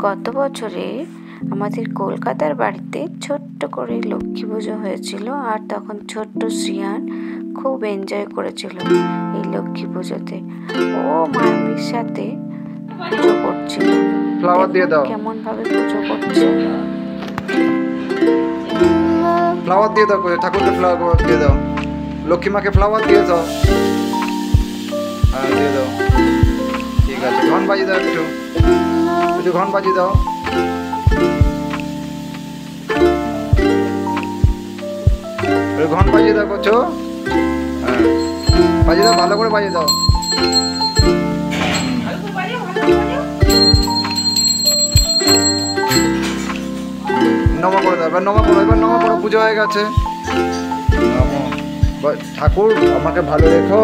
গত বছরে আমাদের কলকাতার বাড়িতে ছোট্ট করে লক্ষ্মী পুজো হয়েছিল, আর তখন ছোট্ট শ্রিয়ান খুব এনজয় করেছিল এই লক্ষ্মী পুজোতে। ও মামির সাথে পুজো করছিল। ফ্লাওয়ার দিয়ে দাও, কেমন ভাবে পুজো করছে। ফ্লাওয়ার দিয়ে দাও, ঠাকুরকে ফ্লাওয়ার দিয়ে দাও, লক্ষ্মী মাকে ফ্লাওয়ার দিয়ে দাও। হ্যাঁ দিয়ে দাও, ঠিক আছে। ঘন বাজিয়ে দাও, একটু একটু ঘন বাজিয়ে দাও। ঘন বাজিয়ে দাও করছো। হ্যাঁ বাজিয়ে দাও, ভালো করে বাজিয়ে দাও। নমা করে দাও, এবার নমা করো, এবার নমা করো, পুজো হয়ে গেছে। নমো। ঠাকুর আমাকে ভালো রেখো।